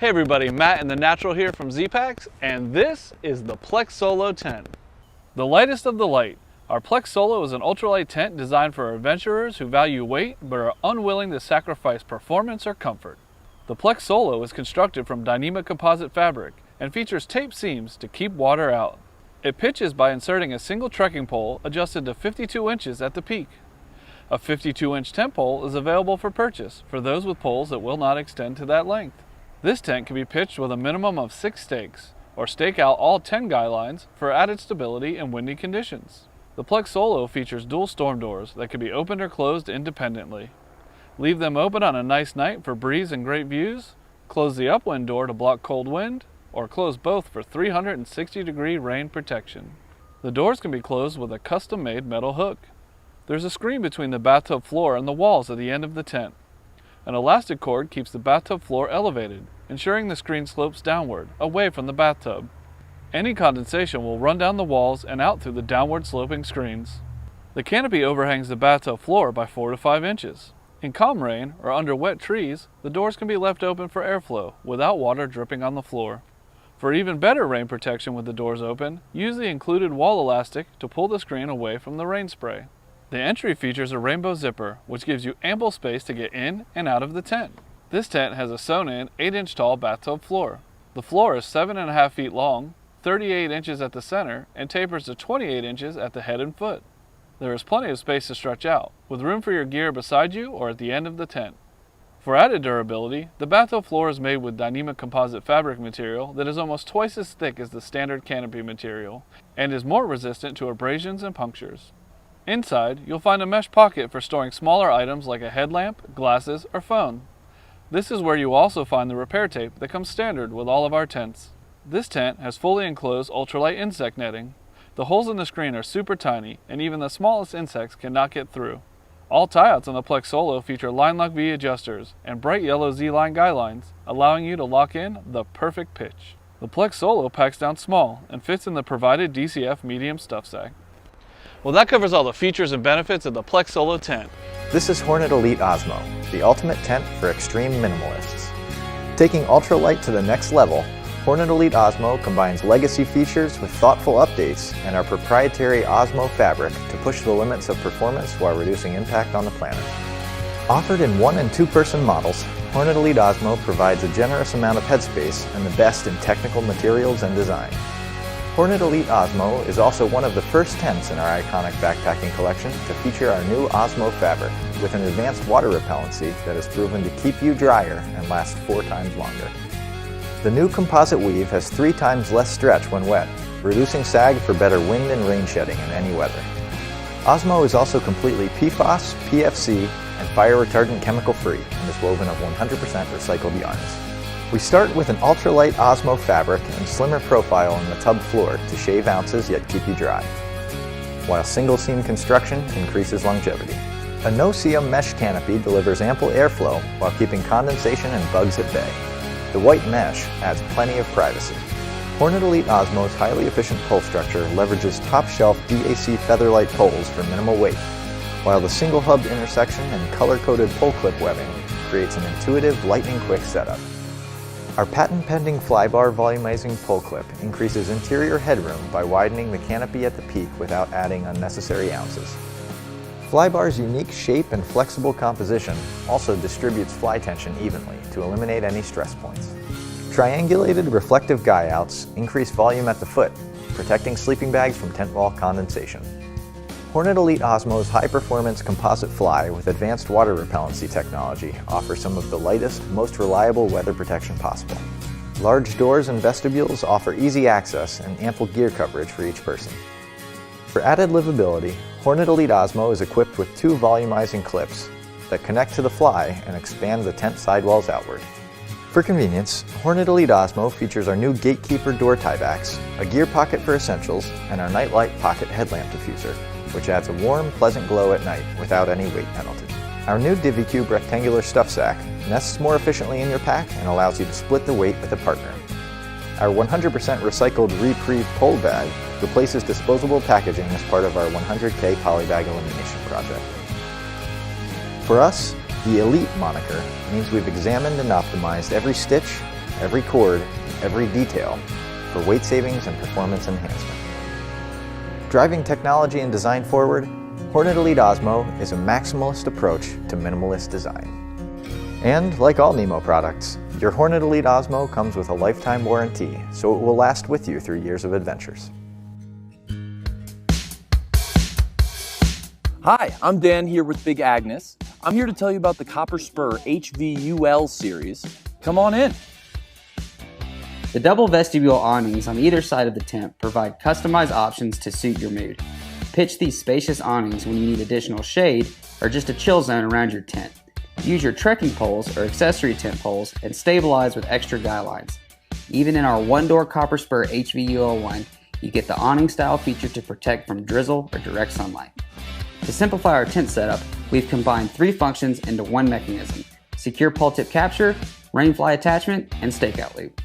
Hey everybody, Matt and the Natural here from Zpacks, and this is the Plex Solo tent. The lightest of the light, our Plex Solo is an ultralight tent designed for adventurers who value weight but are unwilling to sacrifice performance or comfort. The Plex Solo is constructed from Dyneema Composite Fabric and features tape seams to keep water out. It pitches by inserting a single trekking pole adjusted to 52 inches at the peak. A 52-inch tent pole is available for purchase for those with poles that will not extend to that length. This tent can be pitched with a minimum of 6 stakes, or stake out all 10 guy lines for added stability in windy conditions. The Plex Solo features dual storm doors that can be opened or closed independently. Leave them open on a nice night for breeze and great views, close the upwind door to block cold wind, or close both for 360-degree rain protection. The doors can be closed with a custom-made metal hook. There's a screen between the bathtub floor and the walls at the end of the tent. An elastic cord keeps the bathtub floor elevated, ensuring the screen slopes downward, away from the bathtub. Any condensation will run down the walls and out through the downward sloping screens. The canopy overhangs the bathtub floor by 4 to 5 inches. In calm rain or under wet trees, the doors can be left open for airflow without water dripping on the floor. For even better rain protection with the doors open, use the included wall elastic to pull the screen away from the rain spray. The entry features a rainbow zipper, which gives you ample space to get in and out of the tent. This tent has a sewn-in 8-inch tall bathtub floor. The floor is 7.5 feet long, 38 inches at the center, and tapers to 28 inches at the head and foot. There is plenty of space to stretch out, with room for your gear beside you or at the end of the tent. For added durability, the bathtub floor is made with Dyneema Composite Fabric material that is almost twice as thick as the standard canopy material, and is more resistant to abrasions and punctures. Inside, you'll find a mesh pocket for storing smaller items like a headlamp, glasses, or phone. This is where you also find the repair tape that comes standard with all of our tents. This tent has fully enclosed ultralight insect netting. The holes in the screen are super tiny, and even the smallest insects cannot get through. All tie-outs on the Plex Solo feature Line Lock V adjusters and bright yellow Z-line guy lines, allowing you to lock in the perfect pitch. The Plex Solo packs down small and fits in the provided DCF medium stuff sack. Well, that covers all the features and benefits of the Plex Solo tent. This is Hornet Elite Osmo, the ultimate tent for extreme minimalists. Taking ultralight to the next level, Hornet Elite Osmo combines legacy features with thoughtful updates and our proprietary Osmo fabric to push the limits of performance while reducing impact on the planet. Offered in 1- and 2-person models, Hornet Elite Osmo provides a generous amount of headspace and the best in technical materials and design. Hornet Elite Osmo is also one of the first tents in our iconic backpacking collection to feature our new Osmo fabric with an advanced water repellency that is proven to keep you drier and last 4 times longer. The new composite weave has 3 times less stretch when wet, reducing sag for better wind and rain shedding in any weather. Osmo is also completely PFAS, PFC, and fire retardant chemical free and is woven of 100% recycled yarns. We start with an ultralight Osmo fabric and slimmer profile on the tub floor to shave ounces yet keep you dry, while single seam construction increases longevity. A no-seam mesh canopy delivers ample airflow while keeping condensation and bugs at bay. The white mesh adds plenty of privacy. Hornet Elite Osmo's highly efficient pole structure leverages top-shelf DAC Featherlight poles for minimal weight, while the single-hubbed intersection and color-coded pole clip webbing creates an intuitive, lightning-quick setup. Our patent-pending flybar volumizing pole clip increases interior headroom by widening the canopy at the peak without adding unnecessary ounces. Flybar's unique shape and flexible composition also distributes fly tension evenly to eliminate any stress points. Triangulated reflective guy outs increase volume at the foot, protecting sleeping bags from tent wall condensation. Hornet Elite Osmo's high-performance composite fly with advanced water repellency technology offers some of the lightest, most reliable weather protection possible. Large doors and vestibules offer easy access and ample gear coverage for each person. For added livability, Hornet Elite Osmo is equipped with 2 volumizing clips that connect to the fly and expand the tent sidewalls outward. For convenience, Hornet Elite Osmo features our new Gatekeeper door tiebacks, a gear pocket for essentials, and our Nightlight Pocket headlamp diffuser, which adds a warm, pleasant glow at night without any weight penalty. Our new DiviCube rectangular stuff sack nests more efficiently in your pack and allows you to split the weight with a partner. Our 100% recycled Reprieve pole bag replaces disposable packaging as part of our 100K polybag elimination project. For us, the Elite moniker means we've examined and optimized every stitch, every cord, every detail for weight savings and performance enhancement. Driving technology and design forward, Hornet Elite OSMO is a maximalist approach to minimalist design. And like all Nemo products, your Hornet Elite OSMO comes with a lifetime warranty, so it will last with you through years of adventures. Hi, I'm Dan here with Big Agnes. I'm here to tell you about the Copper Spur HVUL series. Come on in. The double vestibule awnings on either side of the tent provide customized options to suit your mood. Pitch these spacious awnings when you need additional shade or just a chill zone around your tent. Use your trekking poles or accessory tent poles and stabilize with extra guy lines. Even in our one-door Copper Spur HVUL1, you get the awning style feature to protect from drizzle or direct sunlight. To simplify our tent setup, we've combined 3 functions into one mechanism: secure pole tip capture, rainfly attachment, and stakeout loop.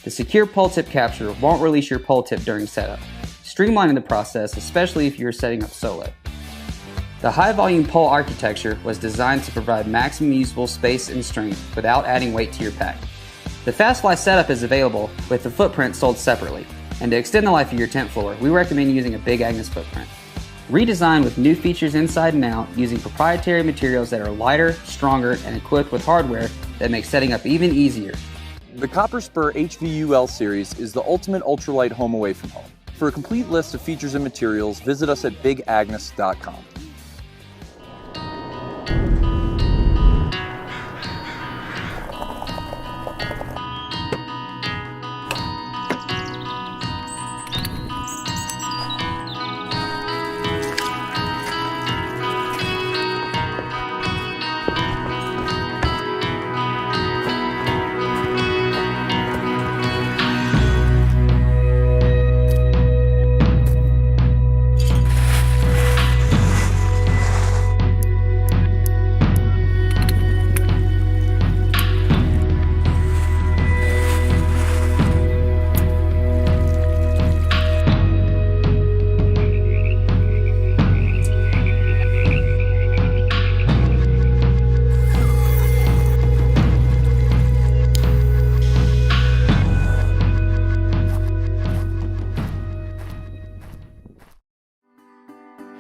The secure pole tip capture won't release your pole tip during setup, streamlining the process, especially if you're setting up solo. The high volume pole architecture was designed to provide maximum usable space and strength without adding weight to your pack. The FastFly setup is available with the footprint sold separately, and to extend the life of your tent floor, we recommend using a Big Agnes footprint. Redesigned with new features inside and out using proprietary materials that are lighter, stronger, and equipped with hardware that makes setting up even easier. The Copper Spur HVUL series is the ultimate ultralight home away from home. For a complete list of features and materials, visit us at bigagnes.com.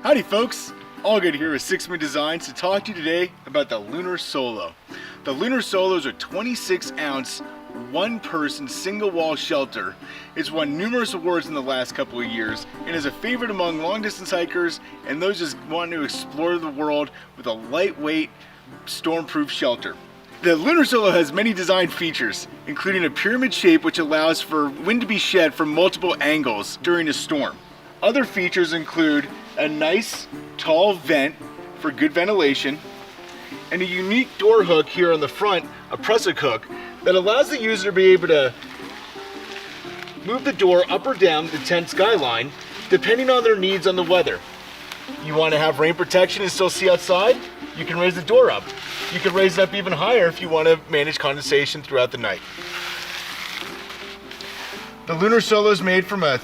Howdy folks, all good here with Zpacks Designs to talk to you today about the Lunar Solo. The Lunar Solo is a 26-ounce, one-person, single-wall shelter. It's won numerous awards in the last couple of years and is a favorite among long-distance hikers and those just wanting to explore the world with a lightweight, storm-proof shelter. The Lunar Solo has many design features, including a pyramid shape which allows for wind to be shed from multiple angles during a storm. Other features include a nice tall vent for good ventilation, and a unique door hook here on the front, a press-hook hook, that allows the user to be able to move the door up or down the tent skyline depending on their needs on the weather. You want to have rain protection and still see outside? You can raise the door up. You can raise it up even higher if you want to manage condensation throughout the night. The Lunar Solo is made from a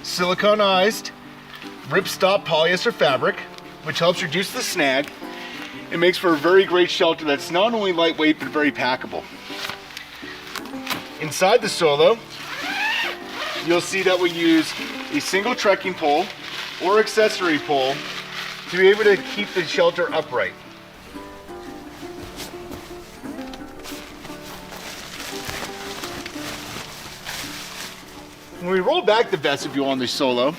siliconized ripstop polyester fabric, which helps reduce the snag. It makes for a very great shelter that's not only lightweight but very packable. Inside the Solo, you'll see that we use a single trekking pole or accessory pole to be able to keep the shelter upright. When we roll back the vestibule on the Solo,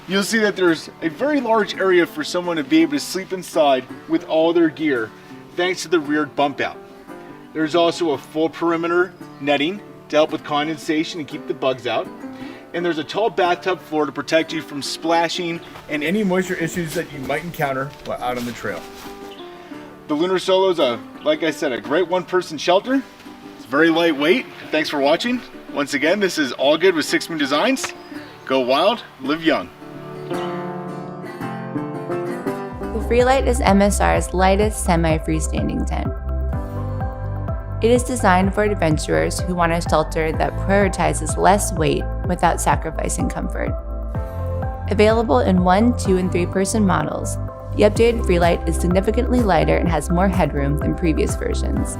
you'll see that there's a very large area for someone to be able to sleep inside with all their gear, thanks to the rear bump out. There's also a full perimeter netting to help with condensation and keep the bugs out. And there's a tall bathtub floor to protect you from splashing and any moisture issues that you might encounter while out on the trail. The Lunar Solo is, like I said, a great one-person shelter. It's very lightweight. Thanks for watching. Once again, this is All Good with Zpacks Designs. Go wild, live young. The Freelite is MSR's lightest semi-freestanding tent. It is designed for adventurers who want a shelter that prioritizes less weight without sacrificing comfort. Available in 1, 2, and 3-person models, the updated Freelite is significantly lighter and has more headroom than previous versions.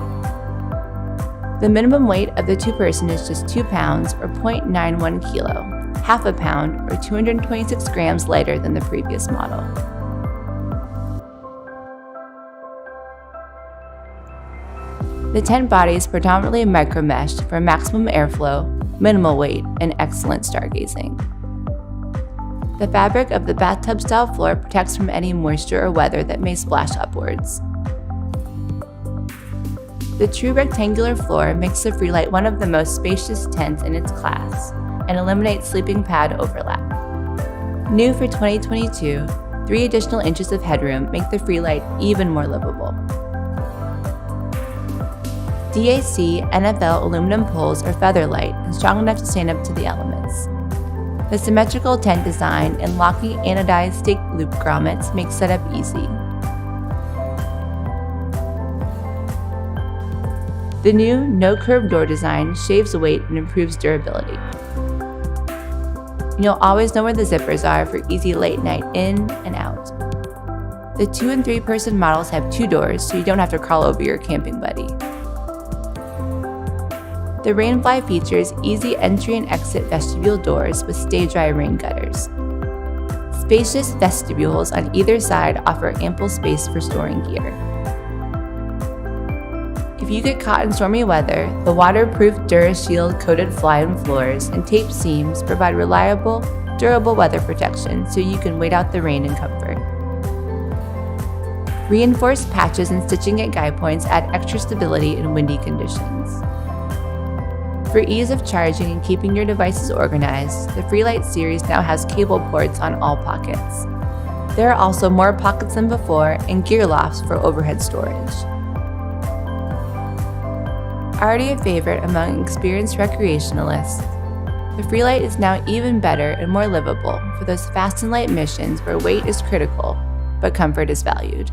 The minimum weight of the two-person is just 2 pounds or 0.91 kilo, half a pound or 226 grams lighter than the previous model. The tent body is predominantly micro-meshed for maximum airflow, minimal weight, and excellent stargazing. The fabric of the bathtub-style floor protects from any moisture or weather that may splash upwards. The true rectangular floor makes the Freelite one of the most spacious tents in its class and eliminates sleeping pad overlap. New for 2022, 3 additional inches of headroom make the Freelite even more livable. DAC NFL aluminum poles are feather light and strong enough to stand up to the elements. The symmetrical tent design and locking anodized stake loop grommets make setup easy. The new no-curve door design shaves weight and improves durability. You'll always know where the zippers are for easy late night in and out. The 2- and 3-person models have 2 doors, so you don't have to crawl over your camping buddy. The Rainfly features easy entry and exit vestibule doors with stay-dry rain gutters. Spacious vestibules on either side offer ample space for storing gear. If you get caught in stormy weather, the waterproof DuraShield coated fly-in floors and taped seams provide reliable, durable weather protection so you can wait out the rain in comfort. Reinforced patches and stitching at guide points add extra stability in windy conditions. For ease of charging and keeping your devices organized, the Freelite Series now has cable ports on all pockets. There are also more pockets than before and gear lofts for overhead storage. Already a favorite among experienced recreationalists, the Freelite is now even better and more livable for those fast and light missions where weight is critical, but comfort is valued.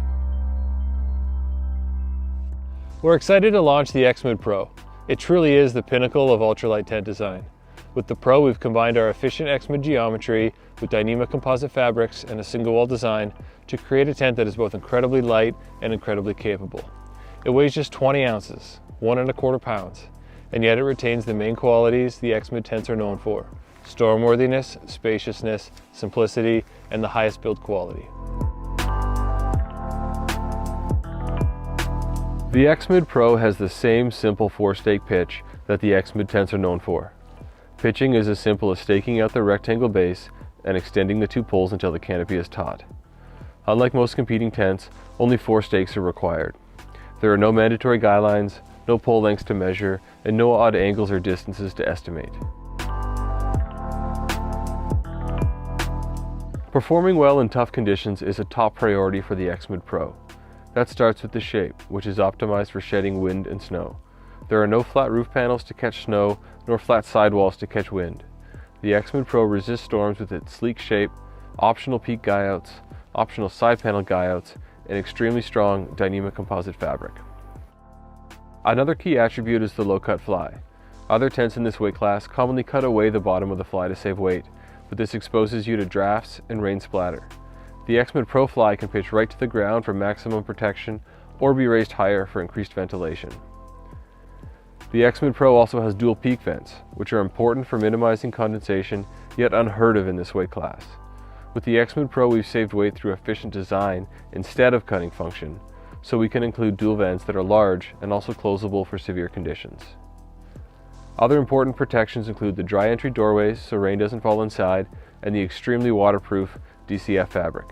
We're excited to launch the X-Mid Pro. It truly is the pinnacle of ultralight tent design. With the Pro, we've combined our efficient X-Mid geometry with Dyneema Composite Fabrics and a single wall design to create a tent that is both incredibly light and incredibly capable. It weighs just 20 ounces, 1¼ pounds, and yet it retains the main qualities the X-Mid tents are known for: stormworthiness, spaciousness, simplicity, and the highest build quality. The X-Mid Pro has the same simple 4-stake pitch that the X-Mid tents are known for. Pitching is as simple as staking out the rectangle base and extending the 2 poles until the canopy is taut. Unlike most competing tents, only 4 stakes are required. There are no mandatory guidelines, no pole lengths to measure, and no odd angles or distances to estimate. Performing well in tough conditions is a top priority for the X-Mid Pro. That starts with the shape, which is optimized for shedding wind and snow. There are no flat roof panels to catch snow, nor flat sidewalls to catch wind. The X-Mid Pro resists storms with its sleek shape, optional peak guyouts, optional side panel guyouts, and extremely strong Dyneema composite fabric. Another key attribute is the low-cut fly. Other tents in this weight class commonly cut away the bottom of the fly to save weight, but this exposes you to drafts and rain splatter. The X-Mid Pro fly can pitch right to the ground for maximum protection or be raised higher for increased ventilation. The X-Mid Pro also has dual peak vents, which are important for minimizing condensation, yet unheard of in this weight class. With the X-Mid Pro, we've saved weight through efficient design instead of cutting function, so we can include dual vents that are large and also closable for severe conditions. Other important protections include the dry entry doorways so rain doesn't fall inside, and the extremely waterproof DCF fabric.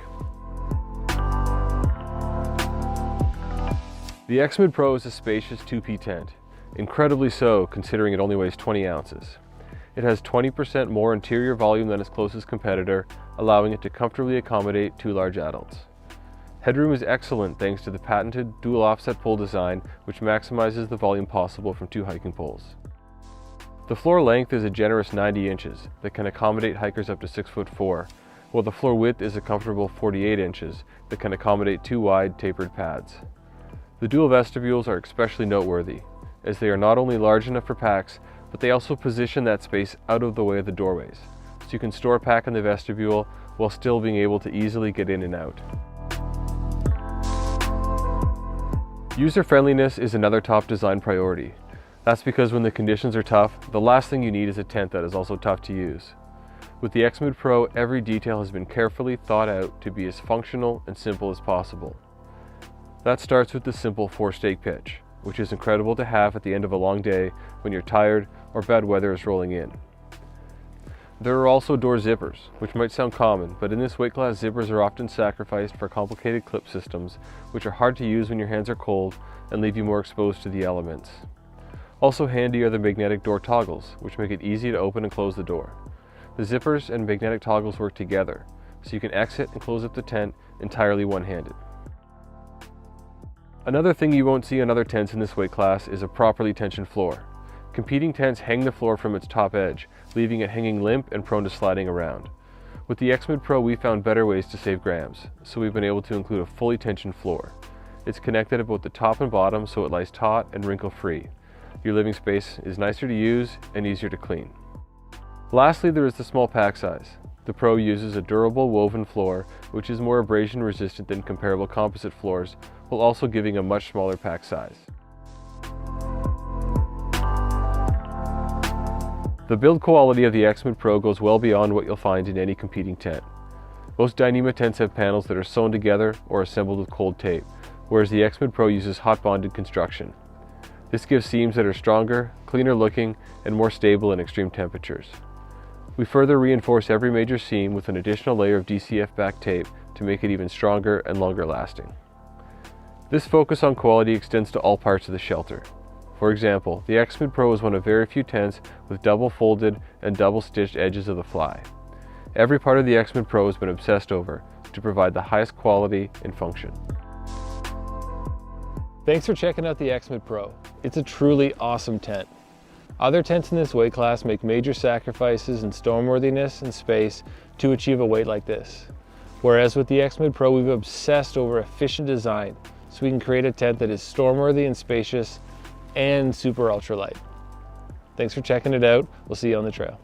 The X-Mid Pro is a spacious 2P tent, incredibly so considering it only weighs 20 ounces. It has 20% more interior volume than its closest competitor, allowing it to comfortably accommodate 2 large adults. Headroom is excellent thanks to the patented dual offset pole design, which maximizes the volume possible from 2 hiking poles. The floor length is a generous 90 inches that can accommodate hikers up to 6'4", while the floor width is a comfortable 48 inches that can accommodate 2 wide tapered pads. The dual vestibules are especially noteworthy, as they are not only large enough for packs, but they also position that space out of the way of the doorways, so you can store a pack in the vestibule while still being able to easily get in and out. User-friendliness is another top design priority. That's because when the conditions are tough, the last thing you need is a tent that is also tough to use. With the X-Mid Pro, every detail has been carefully thought out to be as functional and simple as possible. That starts with the simple 4-stake pitch, which is incredible to have at the end of a long day when you're tired or bad weather is rolling in. There are also door zippers, which might sound common, but in this weight class zippers are often sacrificed for complicated clip systems, which are hard to use when your hands are cold and leave you more exposed to the elements. Also handy are the magnetic door toggles, which make it easy to open and close the door. The zippers and magnetic toggles work together, so you can exit and close up the tent entirely one-handed. Another thing you won't see on other tents in this weight class is a properly tensioned floor. Competing tents hang the floor from its top edge, leaving it hanging limp and prone to sliding around. With the X-Mid Pro, we found better ways to save grams, so we've been able to include a fully tensioned floor. It's connected at both the top and bottom so it lies taut and wrinkle-free. Your living space is nicer to use and easier to clean. Lastly, there is the small pack size. The Pro uses a durable woven floor, which is more abrasion resistant than comparable composite floors, while also giving a much smaller pack size. The build quality of the X-Mid Pro goes well beyond what you'll find in any competing tent. Most Dyneema tents have panels that are sewn together or assembled with cold tape, whereas the X-Mid Pro uses hot bonded construction. This gives seams that are stronger, cleaner looking, and more stable in extreme temperatures. We further reinforce every major seam with an additional layer of DCF back tape to make it even stronger and longer lasting. This focus on quality extends to all parts of the shelter. For example, the X-Mid Pro is one of very few tents with double folded and double stitched edges of the fly. Every part of the X-Mid Pro has been obsessed over to provide the highest quality and function. Thanks for checking out the X-Mid Pro. It's a truly awesome tent. Other tents in this weight class make major sacrifices in stormworthiness and space to achieve a weight like this. Whereas with the X-Mid Pro, we've obsessed over efficient design so we can create a tent that is stormworthy and spacious and super ultralight. Thanks for checking it out. We'll see you on the trail.